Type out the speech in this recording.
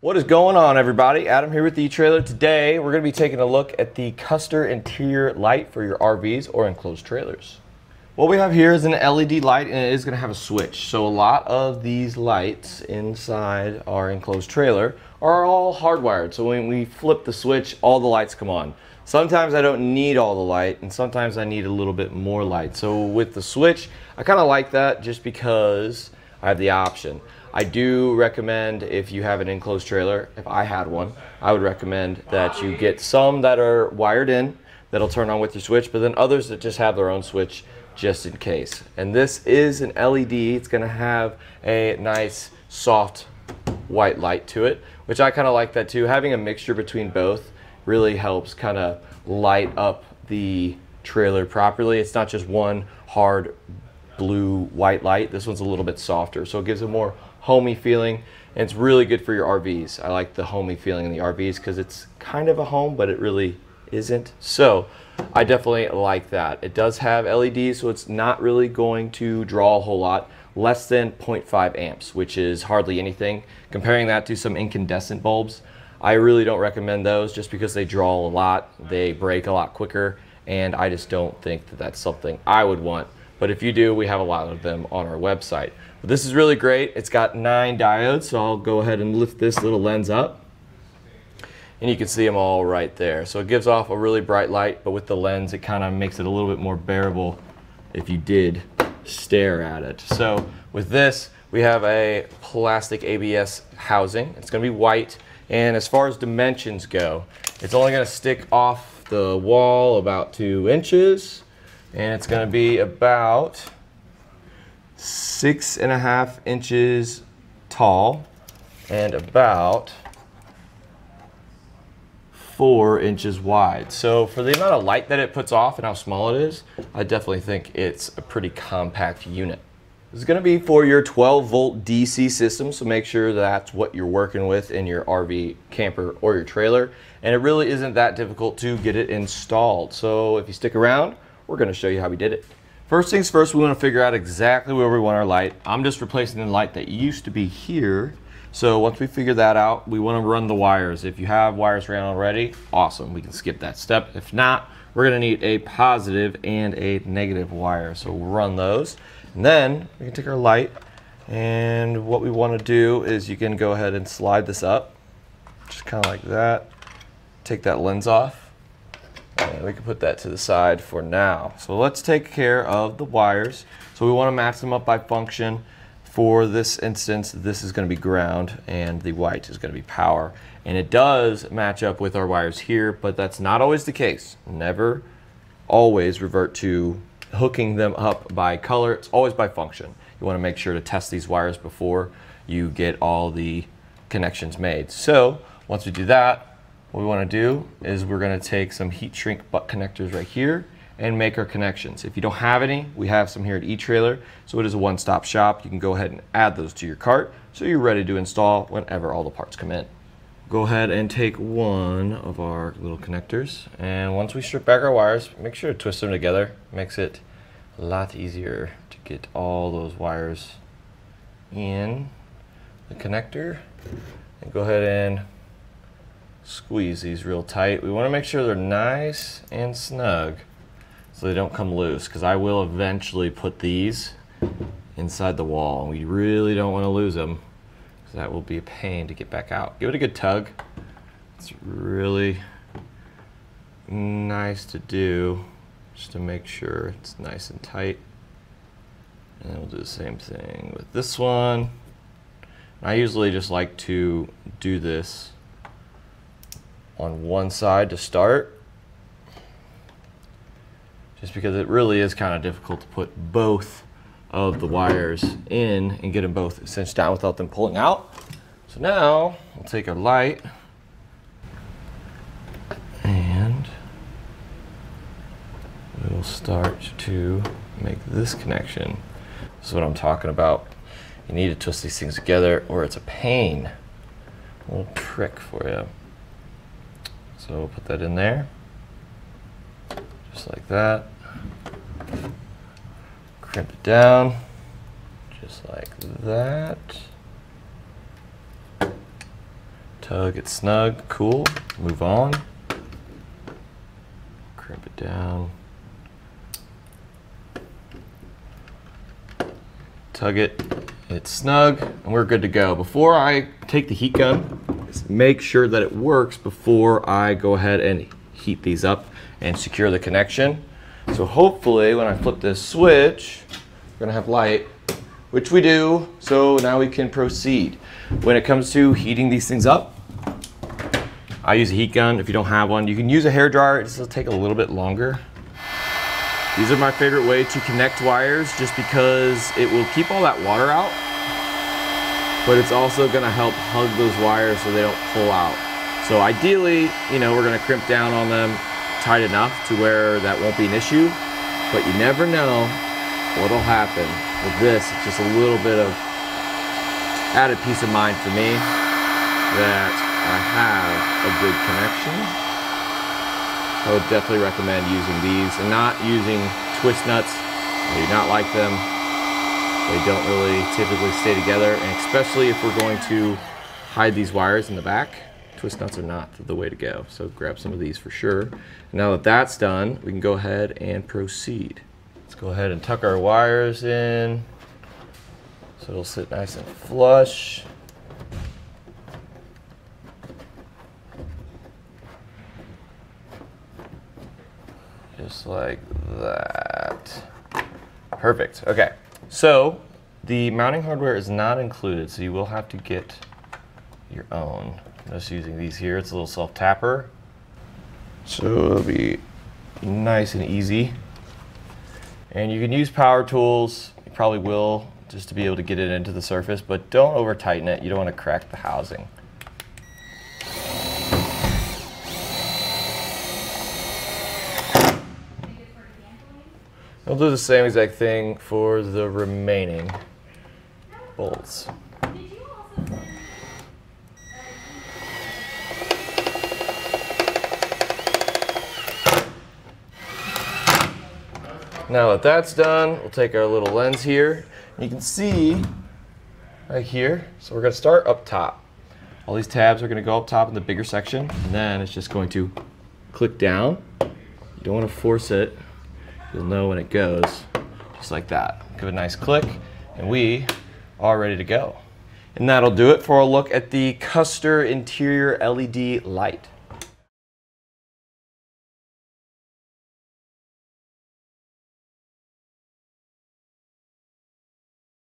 What is going on, everybody? Adam here with the eTrailer. Today we're going to be taking a look at the Custer Interior Light for your RVs or enclosed trailers. What we have here is an LED light, and it is going to have a switch. So a lot of these lights inside our enclosed trailer are all hardwired. So when we flip the switch, all the lights come on. Sometimes I don't need all the light, and sometimes I need a little bit more light. So with the switch, I kind of like that just because I have the option. I do recommend, if you have an enclosed trailer, if I had one, I would recommend that you get some that are wired in, that'll turn on with your switch, but then others that just have their own switch just in case. And this is an LED. It's going to have a nice soft white light to it, which I kind of like that too. Having a mixture between both really helps kind of light up the trailer properly. It's not just one hard blue white light. This one's a little bit softer, so it gives a more homey feeling, and it's really good for your RVs. I like the homey feeling in the RVs because it's kind of a home, but it really isn't. So I definitely like that. It does have LEDs, so it's not really going to draw a whole lot. Less than 0.5 amps, which is hardly anything. Comparing that to some incandescent bulbs, I really don't recommend those just because they draw a lot, they break a lot quicker, and I just don't think that that's something I would want. But if you do, we have a lot of them on our website. But this is really great. It's got 9 diodes, so I'll go ahead and lift this little lens up. And you can see them all right there. So it gives off a really bright light, but with the lens, it kind of makes it a little bit more bearable if you did stare at it. So with this, we have a plastic ABS housing. It's going to be white. And as far as dimensions go, it's only going to stick off the wall about 2 inches. And it's going to be about 6.5 inches tall and about 4 inches wide. So for the amount of light that it puts off and how small it is, I definitely think it's a pretty compact unit. This is going to be for your 12-volt DC system, so make sure that's what you're working with in your RV, camper, or your trailer. And it really isn't that difficult to get it installed. So if you stick around, we're going to show you how we did it. First things first, we want to figure out exactly where we want our light. I'm just replacing the light that used to be here. So once we figure that out, we want to run the wires. If you have wires ran already, awesome, we can skip that step. If not, we're going to need a positive and a negative wire. So we'll run those. And then we can take our light, and what we want to do is you can go ahead and slide this up, just kind of like that. Take that lens off, and we can put that to the side for now. So let's take care of the wires. So we want to match them up by function. For this instance, this is going to be ground, and the white is going to be power. And it does match up with our wires here, but that's not always the case. Never always revert to hooking them up by color. It's always by function. You want to make sure to test these wires before you get all the connections made. So once we do that, what we want to do is we're going to take some heat shrink butt connectors right here and make our connections. If you don't have any, we have some here at eTrailer, so it is a one-stop shop. You can go ahead and add those to your cart so you're ready to install whenever all the parts come in. Go ahead and take one of our little connectors, and once we strip back our wires, make sure to twist them together. Makes it a lot easier to get all those wires in the connector. And go ahead and squeeze these real tight. We want to make sure they're nice and snug so they don't come loose, because I will eventually put these inside the wall, and we really don't want to lose them. That will be a pain to get back out. Give it a good tug. It's really nice to do, just to make sure it's nice and tight. And we'll do the same thing with this one. I usually just like to do this on one side to start, just because it really is kind of difficult to put both of the wires in and get them both cinched down without them pulling out. So now we'll take our light and we'll start to make this connection. This is what I'm talking about. You need to twist these things together or it's a pain. A little trick for you. So we'll put that in there, just like that. Crimp it down, just like that. Tug it snug, cool, move on. Crimp it down. Tug it, it's snug, and we're good to go. Before I take the heat gun, make sure that it works before I go ahead and heat these up and secure the connection. So hopefully when I flip this switch, we're gonna have light, which we do, so now we can proceed. When it comes to heating these things up, I use a heat gun. If you don't have one, you can use a hairdryer. It'll take a little bit longer. These are my favorite way to connect wires just because it will keep all that water out, but it's also gonna help hug those wires so they don't pull out. So ideally, you know, we're gonna crimp down on them tight enough to where that won't be an issue, but you never know what'll happen. With this, it's just a little bit of added peace of mind for me that I have a good connection. I would definitely recommend using these and not using twist nuts. I do not like them. They don't really typically stay together, and especially if we're going to hide these wires in the back, twist nuts are not the way to go. So grab some of these for sure. Now that that's done, we can go ahead and proceed. Let's go ahead and tuck our wires in so it'll sit nice and flush. Just like that. Perfect. Okay, so the mounting hardware is not included, so you will have to get your own. I'm just using these here. It's a little self-tapper, so it'll be nice and easy. And you can use power tools. You probably will, just to be able to get it into the surface, but don't over tighten it. You don't want to crack the housing. I'll do the same exact thing for the remaining bolts. Now that that's done, we'll take our little lens here. You can see right here, so we're gonna start up top. All these tabs are gonna go up top in the bigger section, and then it's just going to click down. You don't wanna force it. You'll know when it goes, just like that. Give it a nice click, and we are ready to go. And that'll do it for a look at the Custer Interior LED Light.